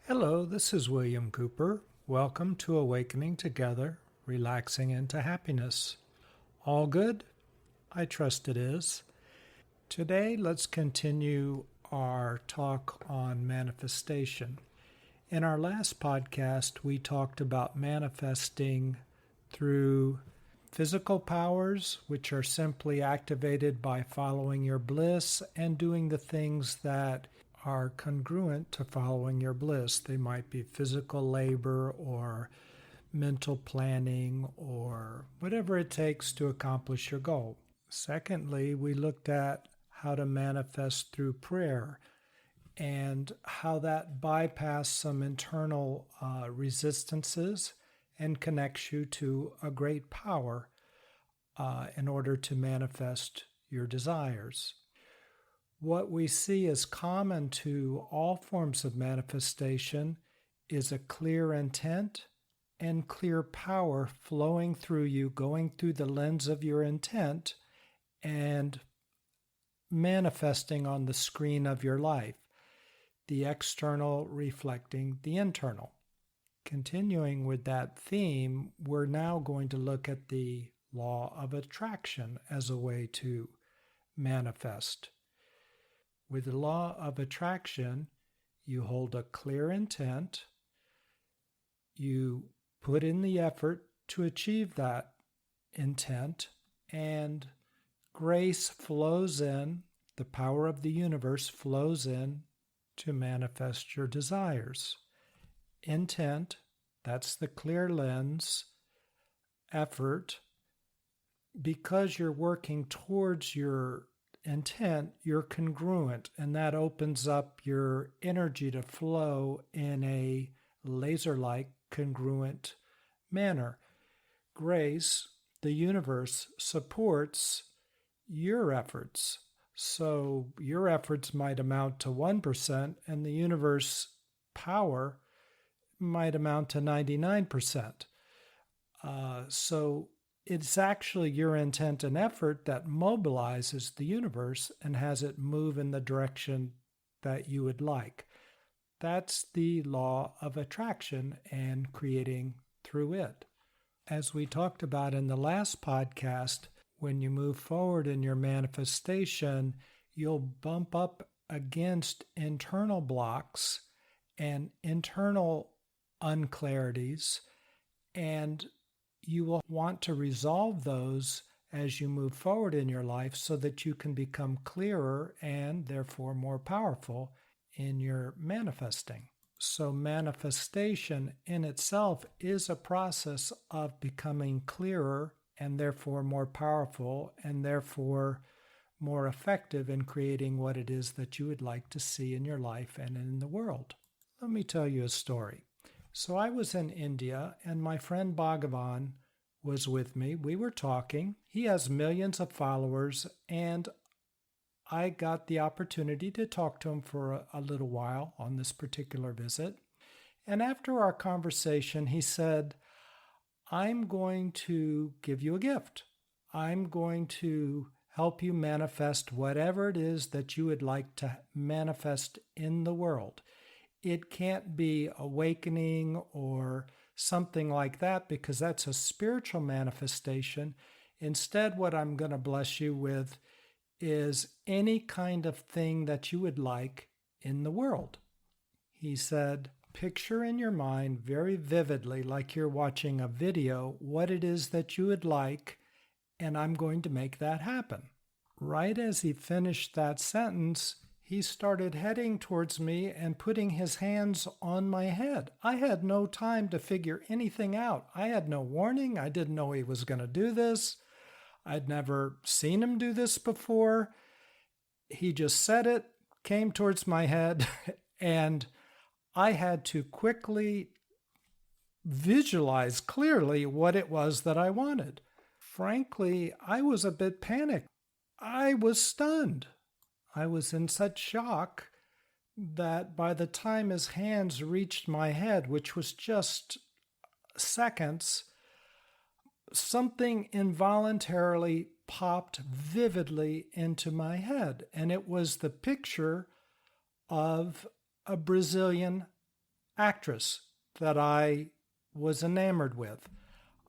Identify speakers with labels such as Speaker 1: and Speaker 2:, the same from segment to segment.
Speaker 1: Hello, this is William Cooper. Welcome to Awakening Together, Relaxing into Happiness. All good? I trust it is. Today, let's continue our talk on manifestation. In our last podcast, we talked about manifesting through physical powers, which are simply activated by following your bliss and doing the things that are congruent to following your bliss. They might be physical labor or mental planning or whatever it takes to accomplish your goal. Secondly, we looked at how to manifest through prayer and how that bypasses some internal resistances and connects you to a great power in order to manifest your desires. What we see as common to all forms of manifestation is a clear intent and clear power flowing through you, going through the lens of your intent and manifesting on the screen of your life, the external reflecting the internal. Continuing with that theme, we're now going to look at the law of attraction as a way to manifest. With the law of attraction, you hold a clear intent, you put in the effort to achieve that intent, and grace flows in, the power of the universe flows in to manifest your desires. Intent, that's the clear lens, effort, because you're working towards your intent, you're congruent, and that opens up your energy to flow in a laser-like congruent manner. Grace, the universe, supports your efforts. So your efforts might amount to 1%, and the universe power might amount to 99%. So it's actually your intent and effort that mobilizes the universe and has it move in the direction that you would like. That's the law of attraction and creating through it. As we talked about in the last podcast, when you move forward in your manifestation, you'll bump up against internal blocks and internal unclarities, and you will want to resolve those as you move forward in your life so that you can become clearer and therefore more powerful in your manifesting. So manifestation in itself is a process of becoming clearer and therefore more powerful and therefore more effective in creating what it is that you would like to see in your life and in the world. Let me tell you a story. So I was in India and my friend Bhagavan was with me. We were talking. He has millions of followers and I got the opportunity to talk to him for a little while on this particular visit. And after our conversation, he said, I'm going to give you a gift. I'm going to help you manifest whatever it is that you would like to manifest in the world. It can't be awakening or something like that because that's a spiritual manifestation. Instead, what I'm going to bless you with is any kind of thing that you would like in the world. He said, picture in your mind very vividly, like you're watching a video, what it is that you would like, and I'm going to make that happen. Right as he finished that sentence, he started heading towards me and putting his hands on my head. I had no time to figure anything out. I had no warning. I didn't know he was going to do this. I'd never seen him do this before. He just said it, came towards my head, and I had to quickly visualize clearly what it was that I wanted. Frankly, I was a bit panicked. I was stunned. I was in such shock that by the time his hands reached my head, which was just seconds, something involuntarily popped vividly into my head. And it was the picture of a Brazilian actress that I was enamored with.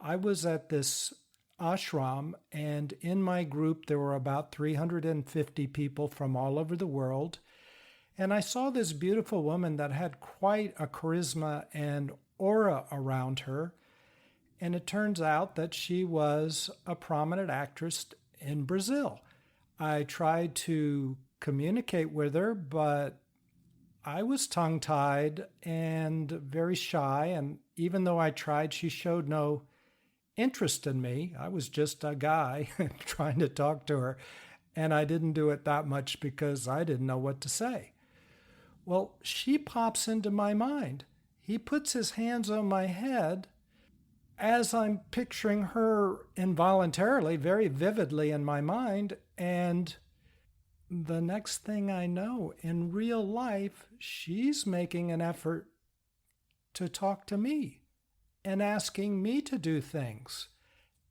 Speaker 1: I was at this ashram, and in my group, there were about 350 people from all over the world. And I saw this beautiful woman that had quite a charisma and aura around her. And it turns out that she was a prominent actress in Brazil. I tried to communicate with her, but I was tongue-tied and very shy. And even though I tried, she showed no interest in me. I was just a guy trying to talk to her. And I didn't do it that much because I didn't know what to say. Well, she pops into my mind. He puts his hands on my head as I'm picturing her involuntarily, very vividly in my mind. And the next thing I know, in real life, she's making an effort to talk to me and asking me to do things.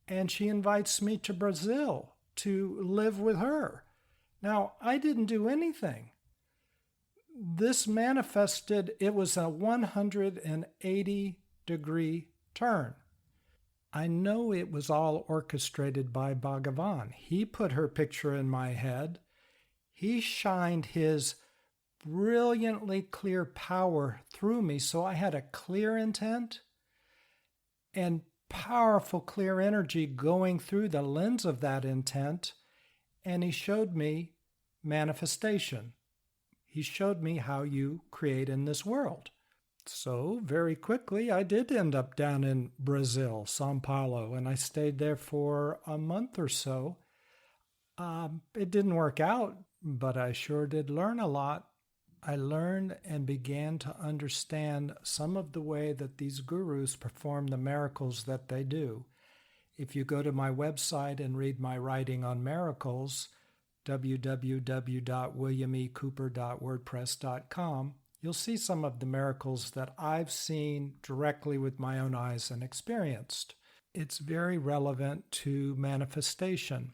Speaker 1: And she invites me to Brazil to live with her. Now, I didn't do anything. This manifested, it was a 180-degree turn. I know it was all orchestrated by Bhagavan. He put her picture in my head. He shined his brilliantly clear power through me, so I had a clear intent and powerful, clear energy going through the lens of that intent, and he showed me manifestation. He showed me how you create in this world. So very quickly, I did end up down in Brazil, Sao Paulo, and I stayed there for a month or so. It didn't work out, but I sure did learn a lot. I learned and began to understand some of the way that these gurus perform the miracles that they do. If you go to my website and read my writing on miracles, www.williamecooper.wordpress.com, you'll see some of the miracles that I've seen directly with my own eyes and experienced. It's very relevant to manifestation.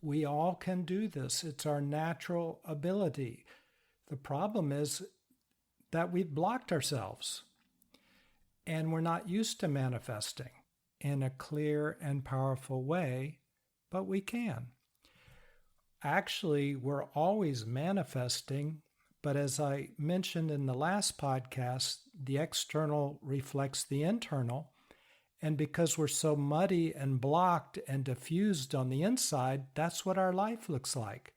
Speaker 1: We all can do this. It's our natural ability. The problem is that we've blocked ourselves and we're not used to manifesting in a clear and powerful way, but we can. Actually, we're always manifesting, but as I mentioned in the last podcast, the external reflects the internal. And because we're so muddy and blocked and diffused on the inside, that's what our life looks like.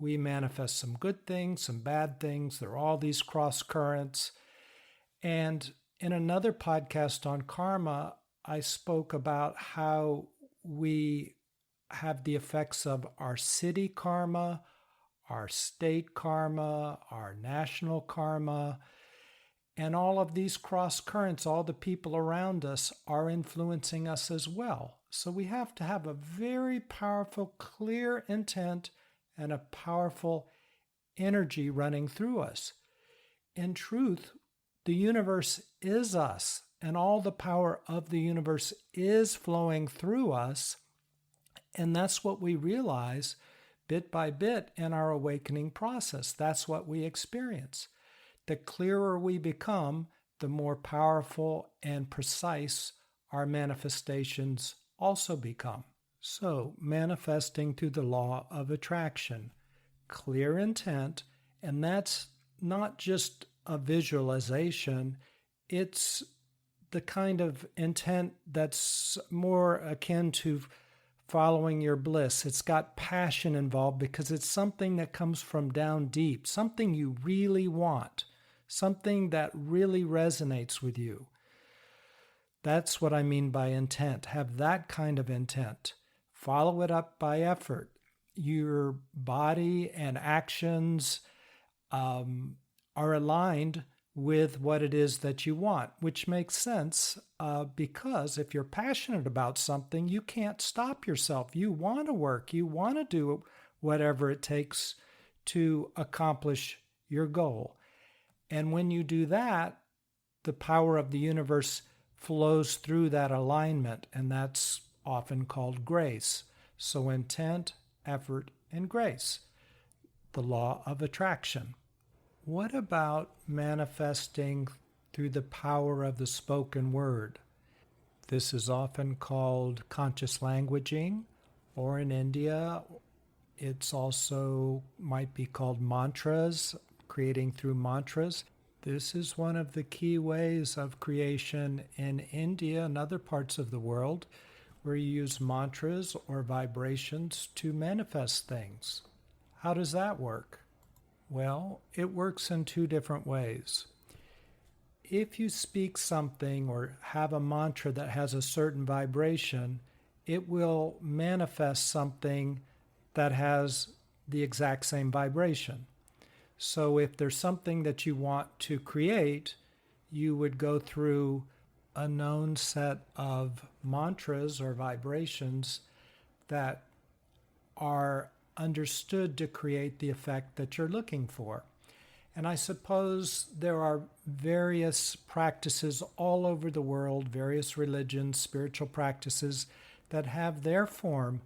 Speaker 1: We manifest some good things, some bad things. There are all these cross currents. And in another podcast on karma, I spoke about how we have the effects of our city karma, our state karma, our national karma, and all of these cross currents, all the people around us are influencing us as well. So we have to have a very powerful, clear intent and a powerful energy running through us. In truth, the universe is us, and all the power of the universe is flowing through us. And that's what we realize bit by bit in our awakening process. That's what we experience. The clearer we become, the more powerful and precise our manifestations also become. So, manifesting through the law of attraction, clear intent, and that's not just a visualization, it's the kind of intent that's more akin to following your bliss. It's got passion involved because it's something that comes from down deep, something you really want, something that really resonates with you. That's what I mean by intent. Have that kind of intent. Follow it up by effort. Your body and actions are aligned with what it is that you want, which makes sense because if you're passionate about something, you can't stop yourself. You want to work. You want to do whatever it takes to accomplish your goal. And when you do that, the power of the universe flows through that alignment, and that's often called grace. So intent, effort, and grace. The law of attraction. What about manifesting through the power of the spoken word. This is often called conscious languaging, or in India, it's also might be called mantras, creating through mantras. This is one of the key ways of creation in India and other parts of the world, where you use mantras or vibrations to manifest things. How does that work? Well, it works in two different ways. If you speak something or have a mantra that has a certain vibration, it will manifest something that has the exact same vibration. So if there's something that you want to create, you would go through a known set of mantras or vibrations that are understood to create the effect that you're looking for. And I suppose there are various practices all over the world, various religions, spiritual practices that have their form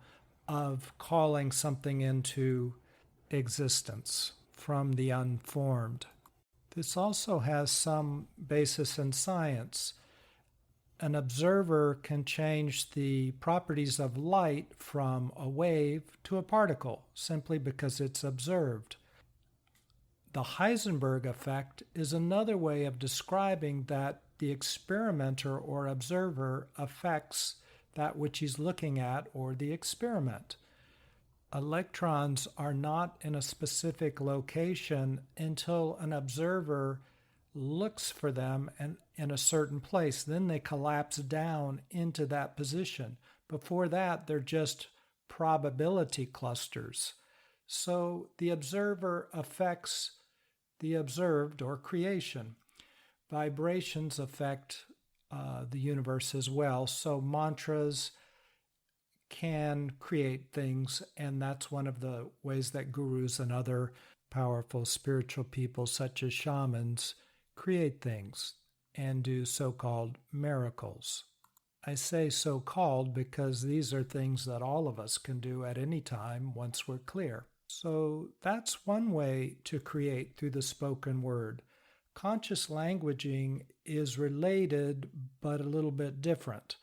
Speaker 1: of calling something into existence from the unformed. This also has some basis in science. An observer can change the properties of light from a wave to a particle simply because it's observed. The Heisenberg effect is another way of describing that the experimenter or observer affects that which he's looking at or the experiment. Electrons are not in a specific location until an observer looks for them and in a certain place. Then they collapse down into that position. Before that, they're just probability clusters. So the observer affects the observed or creation. Vibrations affect the universe as well. So mantras can create things, and that's one of the ways that gurus and other powerful spiritual people such as shamans create things and do so-called miracles. I say so-called because these are things that all of us can do at any time once we're clear. So that's one way to create through the spoken word. Conscious languaging is related but a little bit different.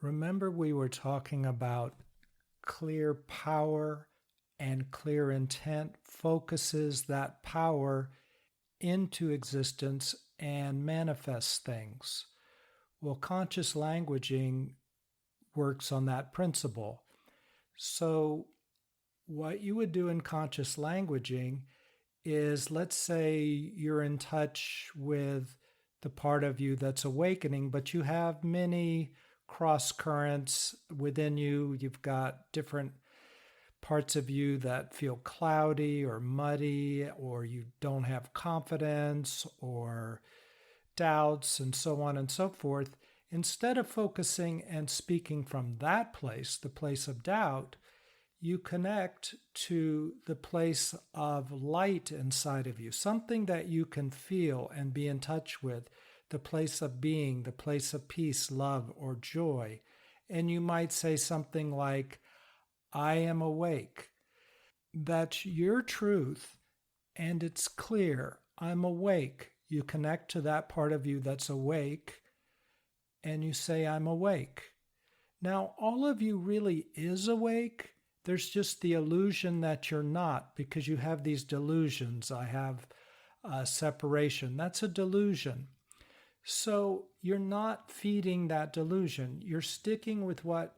Speaker 1: Remember, we were talking about clear power, and clear intent focuses that power into existence and manifests things. Well, conscious languaging works on that principle. So what you would do in conscious languaging is, let's say you're in touch with the part of you that's awakening, but you have many cross currents within you. You've got different parts of you that feel cloudy or muddy, or you don't have confidence or doubts and so on and so forth. Instead of focusing and speaking from that place, the place of doubt, you connect to the place of light inside of you, something that you can feel and be in touch with, the place of being, the place of peace, love, or joy. And you might say something like, I am awake. That's your truth, and it's clear. I'm awake. You connect to that part of you that's awake, and you say, I'm awake. Now, all of you really is awake. There's just the illusion that you're not, because you have these delusions. I have separation. That's a delusion. So you're not feeding that delusion. You're sticking with what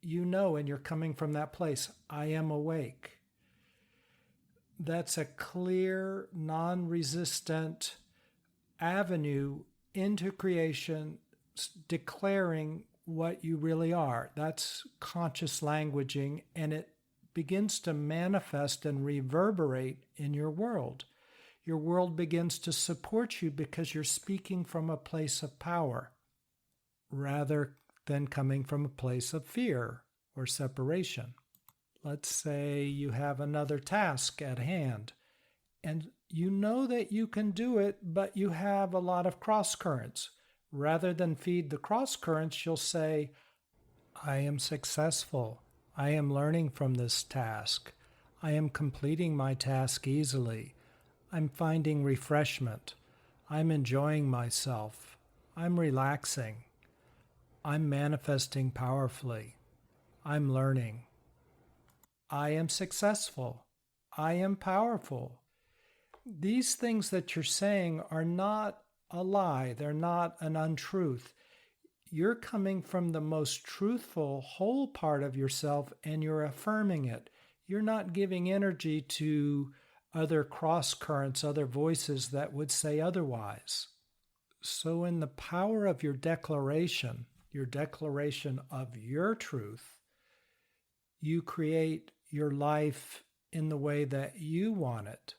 Speaker 1: you know, and you're coming from that place. I am awake. That's a clear, non-resistant avenue into creation, declaring what you really are. That's conscious languaging, and it begins to manifest and reverberate in your world. Your world begins to support you because you're speaking from a place of power rather than coming from a place of fear or separation. Let's say you have another task at hand, and you know that you can do it, but you have a lot of cross currents. Rather than feed the cross currents, you'll say, I am successful. I am learning from this task. I am completing my task easily. I'm finding refreshment. I'm enjoying myself. I'm relaxing. I'm manifesting powerfully. I'm learning. I am successful. I am powerful. These things that you're saying are not a lie. They're not an untruth. You're coming from the most truthful, whole part of yourself and you're affirming it. You're not giving energy to other cross currents, other voices that would say otherwise. So, in the power of your declaration of your truth, you create your life in the way that you want it.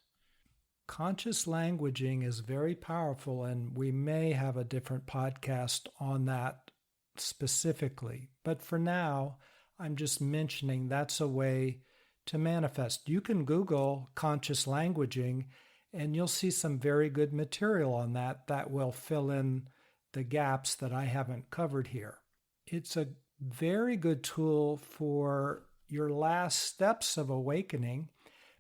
Speaker 1: Conscious languaging is very powerful, and we may have a different podcast on that specifically. But for now, I'm just mentioning that's a way to manifest. You can Google conscious languaging, and you'll see some very good material on that will fill in the gaps that I haven't covered here. It's a very good tool for your last steps of awakening,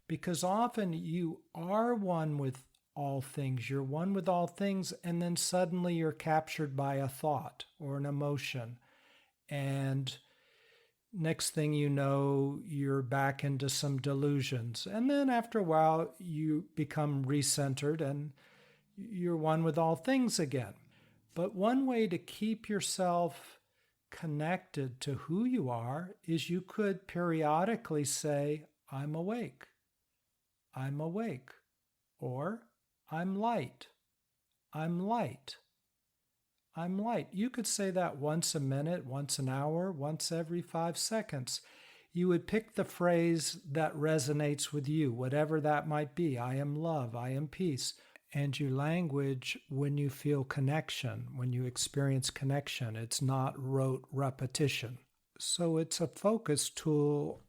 Speaker 1: because often you are one with all things. You're one with all things, and then suddenly you're captured by a thought or an emotion. And next thing you know, you're back into some delusions. And then after a while, you become recentered and you're one with all things again. But one way to keep yourself connected to who you are is you could periodically say, I'm awake. I'm awake. Or I'm light. I'm light. I'm light. You could say that once a minute, once an hour, once every 5 seconds. You would pick the phrase that resonates with you, whatever that might be. I am love. I am peace. And you language when you feel connection, when you experience connection. It's not rote repetition. So it's a focus tool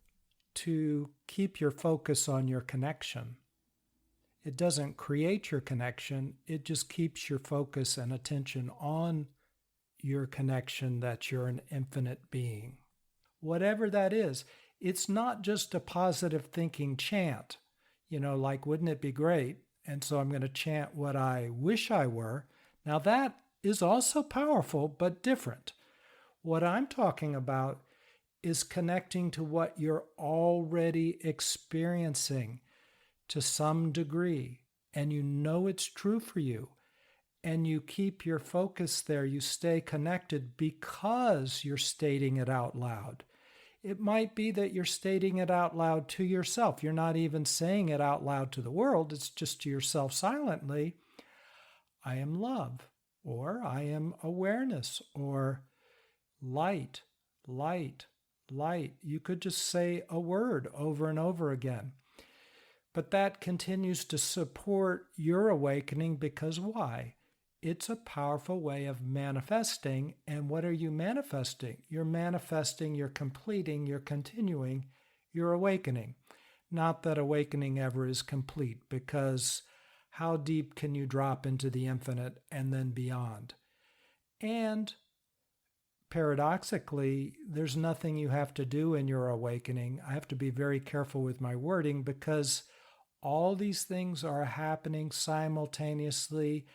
Speaker 1: to keep your focus on your connection. It doesn't create your connection. It just keeps your focus and attention on your connection that you're an infinite being. Whatever that is, it's not just a positive thinking chant. Like, wouldn't it be great? And so I'm going to chant what I wish I were. Now that is also powerful, but different. What I'm talking about is connecting to what you're already experiencing to some degree, and you know it's true for you, and you keep your focus there. You stay connected because you're stating it out loud. It might be that you're stating it out loud to yourself. You're not even saying it out loud to the world. It's just to yourself silently. I am love, or I am awareness, or light, light, light. You could just say a word over and over again. But that continues to support your awakening because why? It's a powerful way of manifesting. And what are you manifesting? You're manifesting, you're completing, you're continuing, you're awakening. Not that awakening ever is complete, because how deep can you drop into the infinite and then beyond? And paradoxically, there's nothing you have to do in your awakening. I have to be very careful with my wording because all these things are happening simultaneously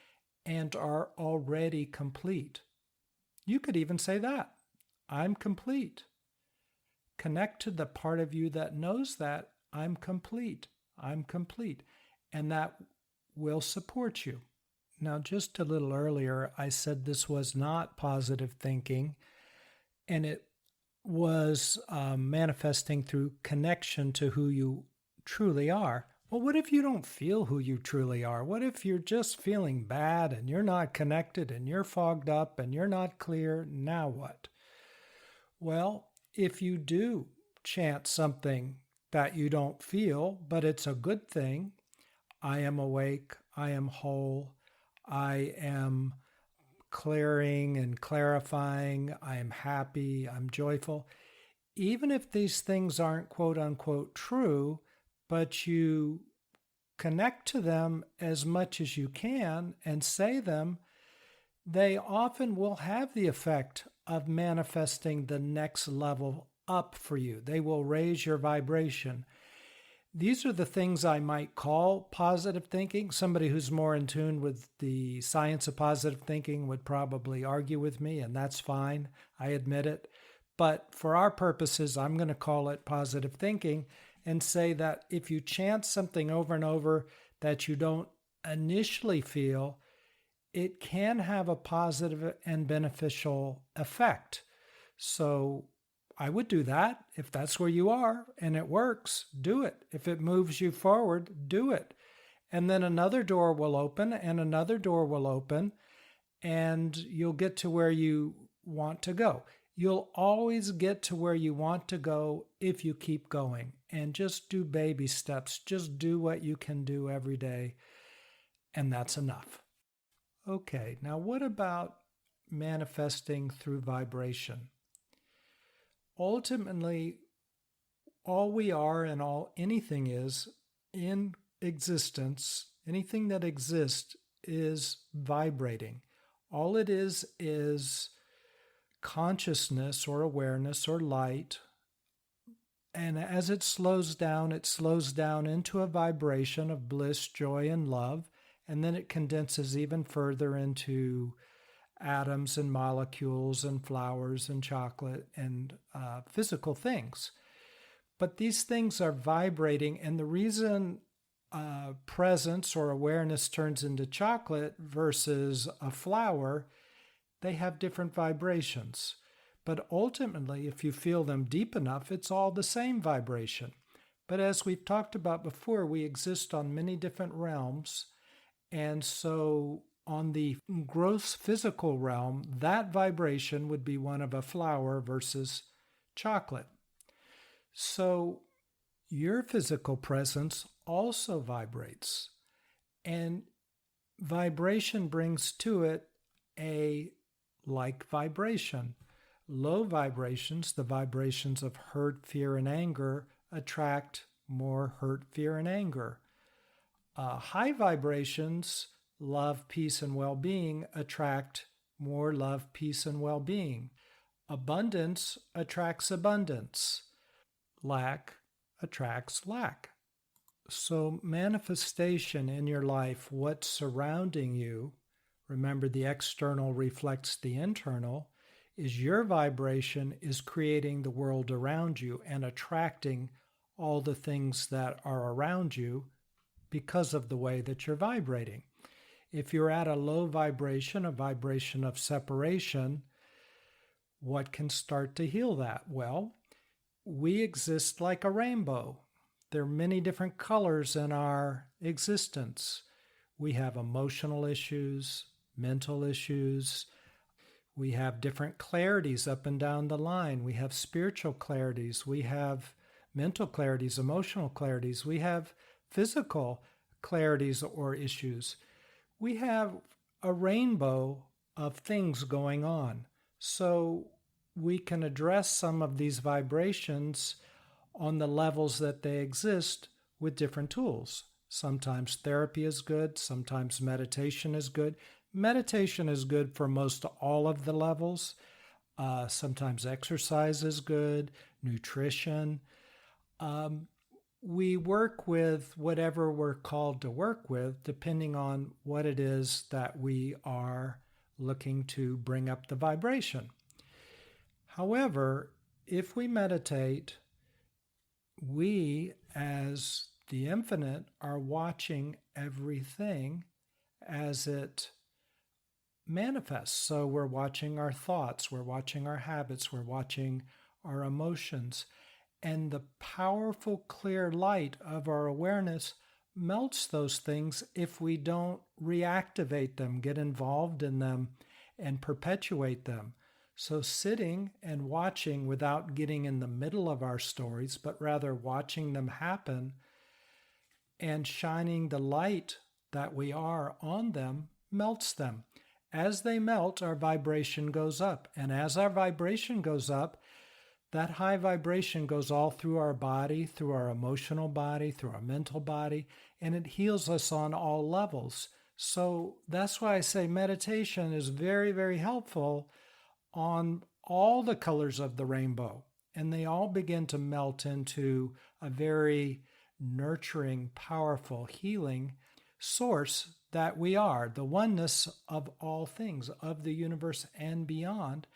Speaker 1: and are already complete. You could even say that. I'm complete. Connect to the part of you that knows that I'm complete. I'm complete. And that will support you. Now, just a little earlier, I said this was not positive thinking, and it was manifesting through connection to who you truly are. Well, what if you don't feel who you truly are? What if you're just feeling bad and you're not connected and you're fogged up and you're not clear? Now what? Well, if you do chant something that you don't feel, but it's a good thing, I am awake, I am whole, I am clearing and clarifying, I am happy, I'm joyful. Even if these things aren't quote unquote true, but you connect to them as much as you can and say them, they often will have the effect of manifesting the next level up for you. They will raise your vibration. These are the things I might call positive thinking. Somebody who's more in tune with the science of positive thinking would probably argue with me, and that's fine. I admit it. But for our purposes, I'm going to call it positive thinking and say that if you chant something over and over that you don't initially feel, it can have a positive and beneficial effect. So I would do that. If that's where you are and it works, do it. If it moves you forward, do it. And then another door will open and another door will open, and you'll get to where you want to go. You'll always get to where you want to go if you keep going and just do baby steps. Just do what you can do every day, and that's enough. Okay, now what about manifesting through vibration? Ultimately, all we are and all anything is in existence, anything that exists is vibrating. All it is consciousness or awareness or light. And as it slows down into a vibration of bliss, joy, and love. And then it condenses even further into atoms and molecules and flowers and chocolate and physical things. But these things are vibrating, and the reason presence or awareness turns into chocolate versus a flower, they have different vibrations. But ultimately, if you feel them deep enough, it's all the same vibration. But as we've talked about before, we exist on many different realms. And so on the gross physical realm, that vibration would be one of a flower versus chocolate. So your physical presence also vibrates. And vibration brings to it a like vibration. Low vibrations, the vibrations of hurt, fear, and anger, attract more hurt, fear, and anger. High vibrations, love, peace, and well-being, attract more love, peace, and well-being. Abundance attracts abundance. Lack attracts lack. So manifestation in your life, what's surrounding you, remember the external reflects the internal, is your vibration is creating the world around you and attracting all the things that are around you because of the way that you're vibrating. If you're at a low vibration, a vibration of separation, what can start to heal that? Well, we exist like a rainbow. There are many different colors in our existence. We have emotional issues, mental issues. We have different clarities up and down the line. We have spiritual clarities. We have mental clarities, emotional clarities. We have physical clarities or issues. We have a rainbow of things going on. So we can address some of these vibrations on the levels that they exist with different tools. Sometimes therapy is good. Sometimes meditation is good. Meditation is good for most all of the levels. Sometimes exercise is good, nutrition. We work with whatever we're called to work with, depending on what it is that we are looking to bring up the vibration. However, if we meditate, we, as the infinite, are watching everything as it manifests. So we're watching our thoughts, we're watching our habits, we're watching our emotions. And the powerful, clear light of our awareness melts those things if we don't reactivate them, get involved in them, and perpetuate them. So sitting and watching without getting in the middle of our stories, but rather watching them happen and shining the light that we are on them melts them. As they melt, our vibration goes up. And as our vibration goes up, that high vibration goes all through our body, through our emotional body, through our mental body, and it heals us on all levels. So that's why I say meditation is very, very helpful on all the colors of the rainbow. And they all begin to melt into a very nurturing, powerful, healing source that we are. The oneness of all things, of the universe and beyond,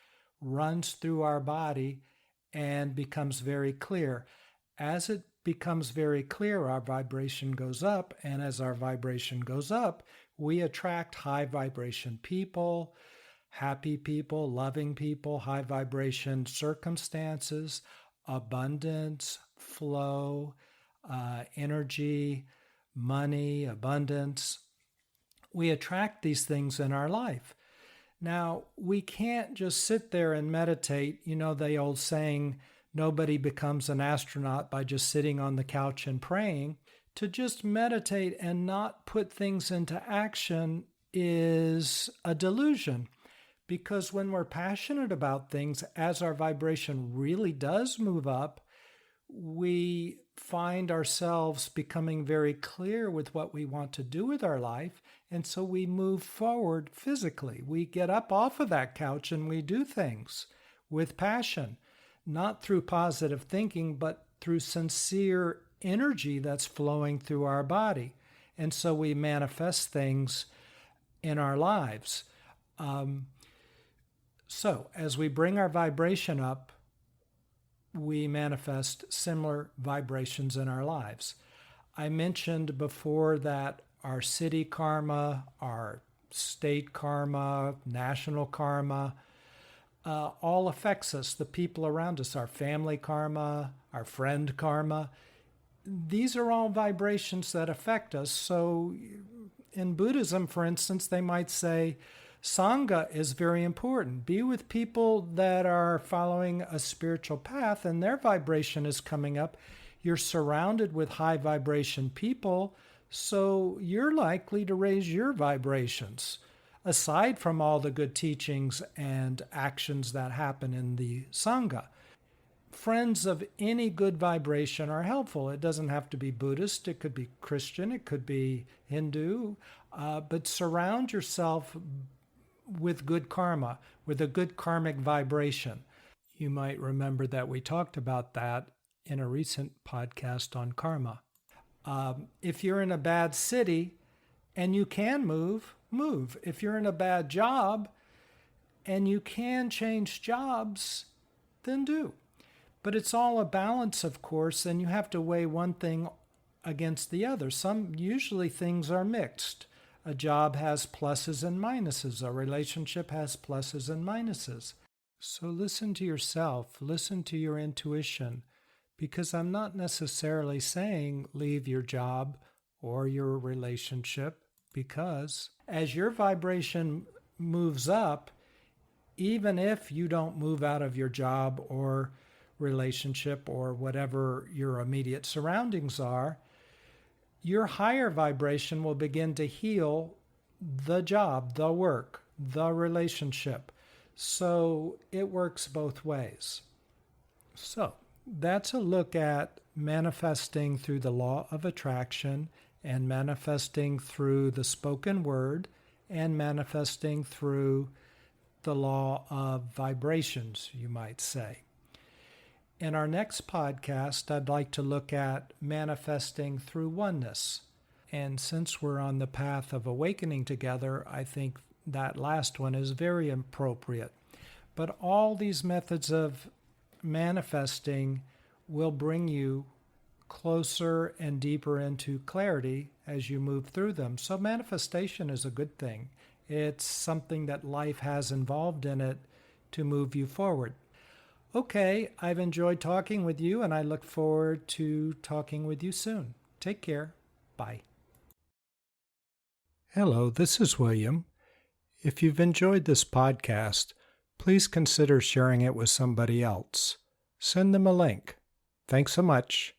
Speaker 1: runs through our body and becomes very clear. As it becomes very clear, our vibration goes up, and as our vibration goes up, we attract high vibration people, happy people, loving people, high vibration circumstances, abundance, flow, energy, money, abundance. We attract these things in our life. Now, we can't just sit there and meditate. You know, the old saying, nobody becomes an astronaut by just sitting on the couch and praying. To just meditate and not put things into action is a delusion. Because when we're passionate about things, as our vibration really does move up, we find ourselves becoming very clear with what we want to do with our life. And so we move forward physically. We get up off of that couch and we do things with passion, not through positive thinking, but through sincere energy that's flowing through our body. And so we manifest things in our lives. So as we bring our vibration up, we manifest similar vibrations in our lives. I mentioned before that our city karma, our state karma, national karma, all affects us, the people around us, our family karma, our friend karma. These are all vibrations that affect us. So in Buddhism, for instance, they might say, Sangha is very important. Be with people that are following a spiritual path and their vibration is coming up. You're surrounded with high vibration people, so you're likely to raise your vibrations, aside from all the good teachings and actions that happen in the Sangha. Friends of any good vibration are helpful. It doesn't have to be Buddhist. It could be Christian. It could be Hindu. But surround yourself with good karma, with a good karmic vibration. You might remember that we talked about that in a recent podcast on karma. If you're in a bad city and you can move, move. If you're in a bad job and you can change jobs, then do. But it's all a balance, of course, and you have to weigh one thing against the other. Usually things are mixed. A job has pluses and minuses. A relationship has pluses and minuses. So listen to yourself, listen to your intuition, because I'm not necessarily saying leave your job or your relationship, because as your vibration moves up, even if you don't move out of your job or relationship or whatever your immediate surroundings are, your higher vibration will begin to heal the job, the work, the relationship. So it works both ways. So that's a look at manifesting through the law of attraction and manifesting through the spoken word and manifesting through the law of vibrations, you might say. In our next podcast, I'd like to look at manifesting through oneness. And since we're on the path of awakening together, I think that last one is very appropriate. But all these methods of manifesting will bring you closer and deeper into clarity as you move through them. So manifestation is a good thing. It's something that life has involved in it to move you forward. Okay, I've enjoyed talking with you, and I look forward to talking with you soon. Take care. Bye. Hello, this is William. If you've enjoyed this podcast, please consider sharing it with somebody else. Send them a link. Thanks so much.